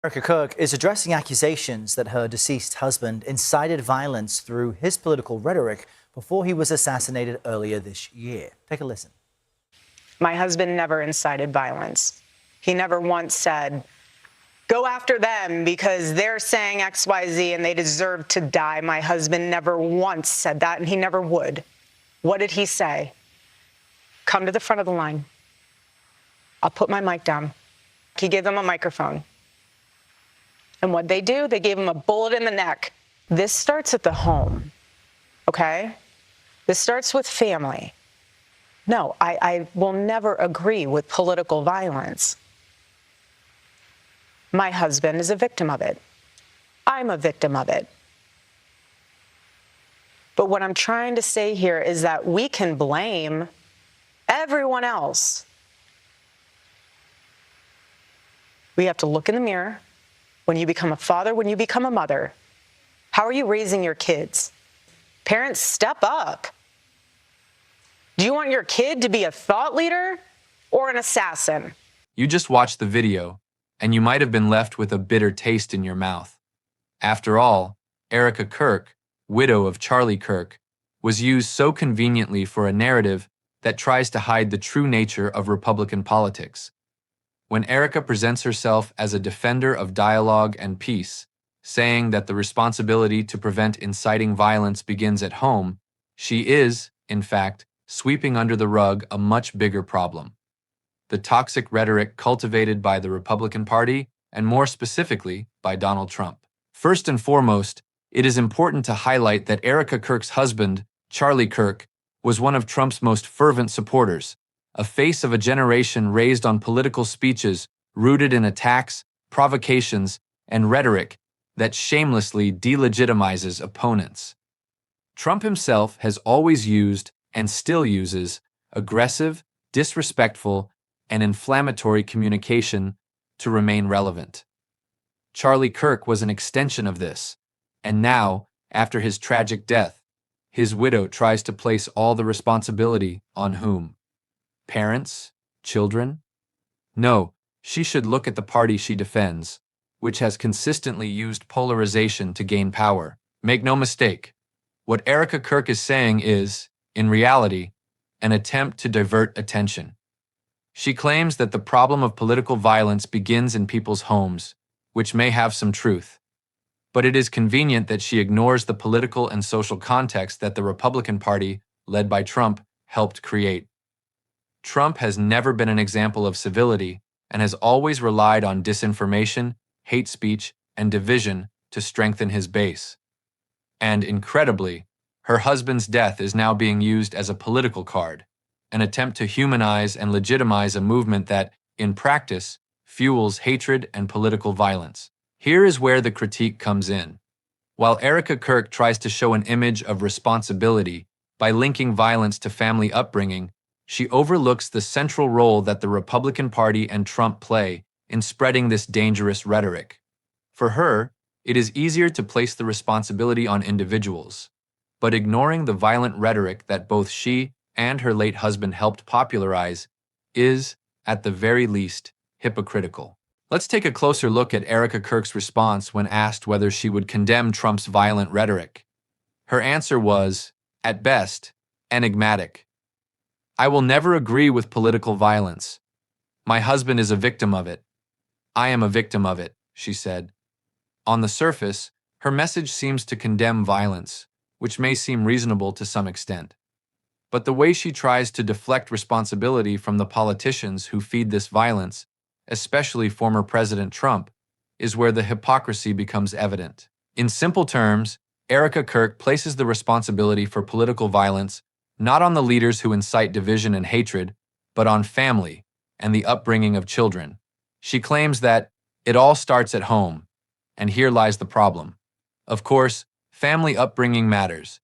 Erika Kirk is addressing accusations that her deceased husband incited violence through his political rhetoric before he was assassinated earlier this year. Take a listen. My husband never incited violence. He never once said, go after them because they're saying XYZ and they deserve to die. My husband never once said that, and he never would. What did he say? Come to the front of the line. I'll put my mic down. He gave them a microphone. And what they do, they gave him a bullet in the neck. This starts at the home, okay? This starts with family. No, I will never agree with political violence. My husband is a victim of it. I'm a victim of it. But what I'm trying to say here is that we can blame everyone else. We have to look in the mirror. When you become a father, when you become a mother, how are you raising your kids? Parents, step up. Do you want your kid to be a thought leader or an assassin? You just watched the video, and you might have been left with a bitter taste in your mouth. After all, Erika Kirk, widow of Charlie Kirk, was used so conveniently for a narrative that tries to hide the true nature of Republican politics. When Erika presents herself as a defender of dialogue and peace, saying that the responsibility to prevent inciting violence begins at home, she is, in fact, sweeping under the rug a much bigger problem: the toxic rhetoric cultivated by the Republican Party, and more specifically, by Donald Trump. First and foremost, it is important to highlight that Erika Kirk's husband, Charlie Kirk, was one of Trump's most fervent supporters, a face of a generation raised on political speeches rooted in attacks, provocations, and rhetoric that shamelessly delegitimizes opponents. Trump himself has always used, and still uses, aggressive, disrespectful, and inflammatory communication to remain relevant. Charlie Kirk was an extension of this, and now, after his tragic death, his widow tries to place all the responsibility on whom? Parents? Children? No, she should look at the party she defends, which has consistently used polarization to gain power. Make no mistake, what Erika Kirk is saying is, in reality, an attempt to divert attention. She claims that the problem of political violence begins in people's homes, which may have some truth. But it is convenient that she ignores the political and social context that the Republican Party, led by Trump, helped create. Trump has never been an example of civility and has always relied on disinformation, hate speech, and division to strengthen his base. And incredibly, her husband's death is now being used as a political card, an attempt to humanize and legitimize a movement that, in practice, fuels hatred and political violence. Here is where the critique comes in. While Erika Kirk tries to show an image of responsibility by linking violence to family upbringing, she overlooks the central role that the Republican Party and Trump play in spreading this dangerous rhetoric. For her, it is easier to place the responsibility on individuals, but ignoring the violent rhetoric that both she and her late husband helped popularize is, at the very least, hypocritical. Let's take a closer look at Erika Kirk's response when asked whether she would condemn Trump's violent rhetoric. Her answer was, at best, enigmatic. I will never agree with political violence. My husband is a victim of it. I am a victim of it, she said. On the surface, her message seems to condemn violence, which may seem reasonable to some extent. But the way she tries to deflect responsibility from the politicians who feed this violence, especially former President Trump, is where the hypocrisy becomes evident. In simple terms, Erika Kirk places the responsibility for political violence not on the leaders who incite division and hatred, but on family and the upbringing of children. She claims that it all starts at home, and here lies the problem. Of course, family upbringing matters,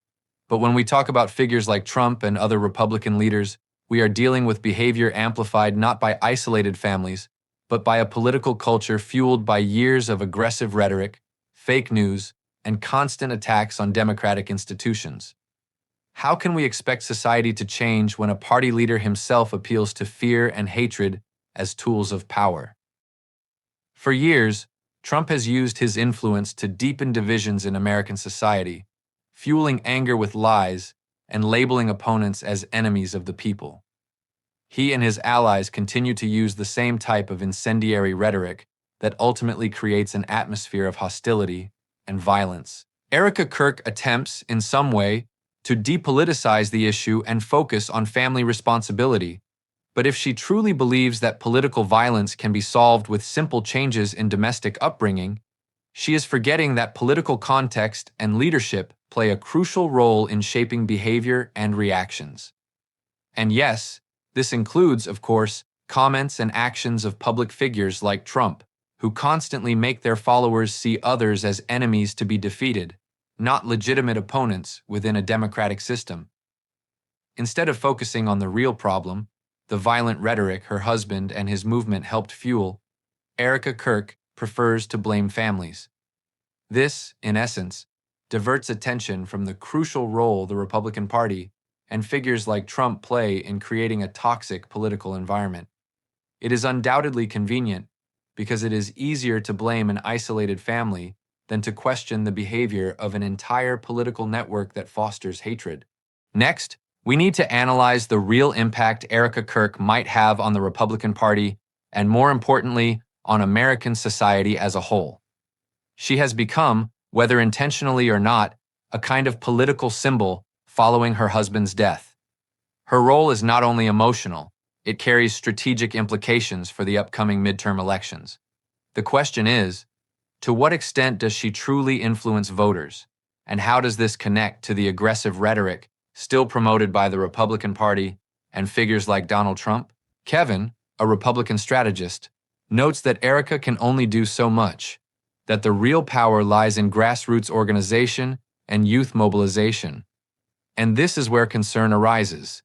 but when we talk about figures like Trump and other Republican leaders, we are dealing with behavior amplified not by isolated families, but by a political culture fueled by years of aggressive rhetoric, fake news, and constant attacks on democratic institutions. How can we expect society to change when a party leader himself appeals to fear and hatred as tools of power? For years, Trump has used his influence to deepen divisions in American society, fueling anger with lies and labeling opponents as enemies of the people. He and his allies continue to use the same type of incendiary rhetoric that ultimately creates an atmosphere of hostility and violence. Erika Kirk attempts, in some way, to depoliticize the issue and focus on family responsibility. But if she truly believes that political violence can be solved with simple changes in domestic upbringing, she is forgetting that political context and leadership play a crucial role in shaping behavior and reactions. And yes, this includes, of course, comments and actions of public figures like Trump, who constantly make their followers see others as enemies to be defeated, not legitimate opponents within a democratic system. Instead of focusing on the real problem, the violent rhetoric her husband and his movement helped fuel, Erika Kirk prefers to blame families. This, in essence, diverts attention from the crucial role the Republican Party and figures like Trump play in creating a toxic political environment. It is undoubtedly convenient because it is easier to blame an isolated family than to question the behavior of an entire political network that fosters hatred. Next, we need to analyze the real impact Erika Kirk might have on the Republican Party and, more importantly, on American society as a whole. She has become, whether intentionally or not, a kind of political symbol following her husband's death. Her role is not only emotional, it carries strategic implications for the upcoming midterm elections. The question is, to what extent does she truly influence voters, and how does this connect to the aggressive rhetoric still promoted by the Republican Party and figures like Donald Trump? Kevin, a Republican strategist, notes that Erika can only do so much, that the real power lies in grassroots organization and youth mobilization. And this is where concern arises.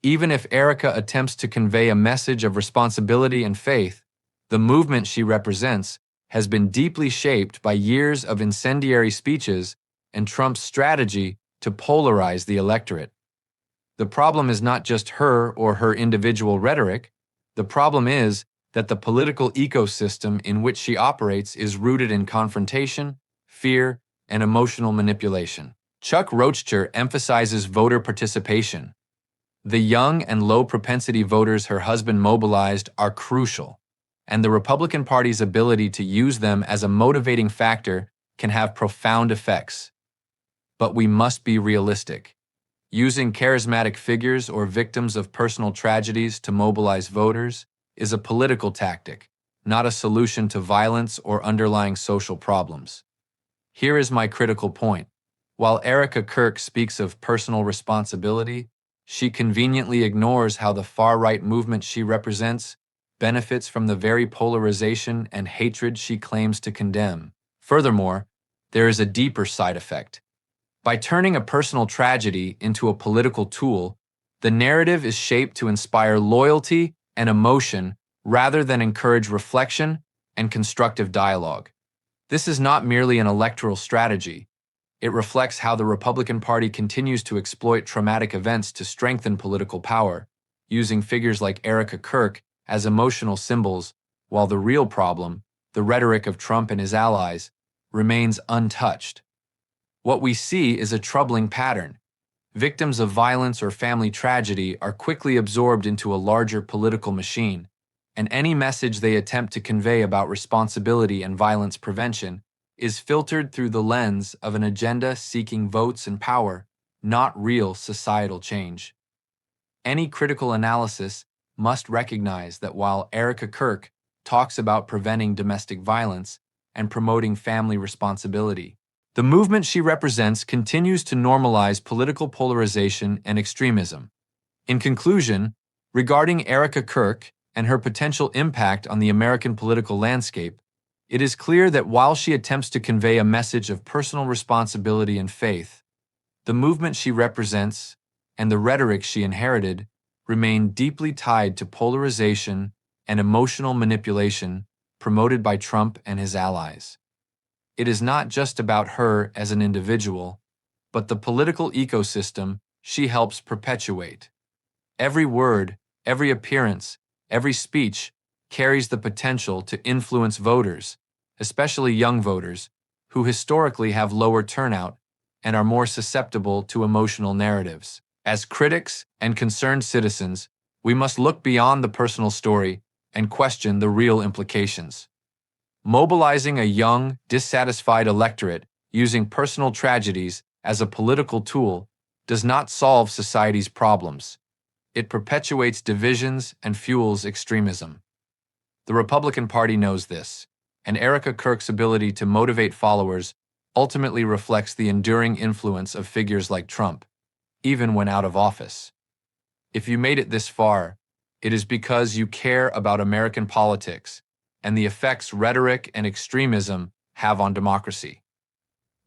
Even if Erika attempts to convey a message of responsibility and faith, the movement she represents has been deeply shaped by years of incendiary speeches and Trump's strategy to polarize the electorate. The problem is not just her or her individual rhetoric. The problem is that the political ecosystem in which she operates is rooted in confrontation, fear, and emotional manipulation. Chuck Roachter emphasizes voter participation. The young and low-propensity voters her husband mobilized are crucial, and the Republican Party's ability to use them as a motivating factor can have profound effects. But we must be realistic. Using charismatic figures or victims of personal tragedies to mobilize voters is a political tactic, not a solution to violence or underlying social problems. Here is my critical point. While Erika Kirk speaks of personal responsibility, she conveniently ignores how the far-right movement she represents benefits from the very polarization and hatred she claims to condemn. Furthermore, there is a deeper side effect. By turning a personal tragedy into a political tool, the narrative is shaped to inspire loyalty and emotion rather than encourage reflection and constructive dialogue. This is not merely an electoral strategy. It reflects how the Republican Party continues to exploit traumatic events to strengthen political power, using figures like Erika Kirk as emotional symbols, while the real problem, the rhetoric of Trump and his allies, remains untouched. What we see is a troubling pattern. Victims of violence or family tragedy are quickly absorbed into a larger political machine, and any message they attempt to convey about responsibility and violence prevention is filtered through the lens of an agenda seeking votes and power, not real societal change. Any critical analysis must recognize that while Erika Kirk talks about preventing domestic violence and promoting family responsibility, the movement she represents continues to normalize political polarization and extremism. In conclusion, regarding Erika Kirk and her potential impact on the American political landscape, it is clear that while she attempts to convey a message of personal responsibility and faith, the movement she represents and the rhetoric she inherited remain deeply tied to polarization and emotional manipulation promoted by Trump and his allies. It is not just about her as an individual, but the political ecosystem she helps perpetuate. Every word, every appearance, every speech carries the potential to influence voters, especially young voters, who historically have lower turnout and are more susceptible to emotional narratives. As critics and concerned citizens, we must look beyond the personal story and question the real implications. Mobilizing a young, dissatisfied electorate using personal tragedies as a political tool does not solve society's problems. It perpetuates divisions and fuels extremism. The Republican Party knows this, and Erika Kirk's ability to motivate followers ultimately reflects the enduring influence of figures like Trump, even when out of office. If you made it this far, it is because you care about American politics and the effects rhetoric and extremism have on democracy.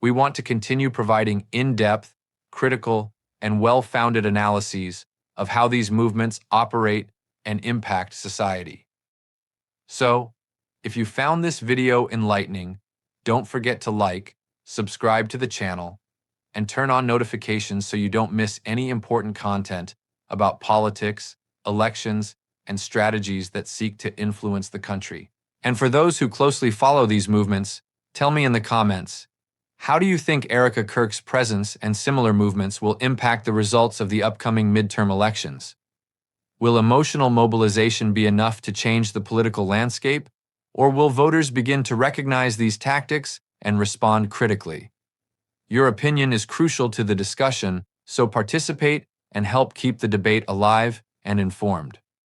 We want to continue providing in-depth, critical, and well-founded analyses of how these movements operate and impact society. So, if you found this video enlightening, don't forget to like, subscribe to the channel, and turn on notifications so you don't miss any important content about politics, elections, and strategies that seek to influence the country. And for those who closely follow these movements, tell me in the comments, how do you think Erika Kirk's presence and similar movements will impact the results of the upcoming midterm elections? Will emotional mobilization be enough to change the political landscape, or will voters begin to recognize these tactics and respond critically? Your opinion is crucial to the discussion, so participate and help keep the debate alive and informed.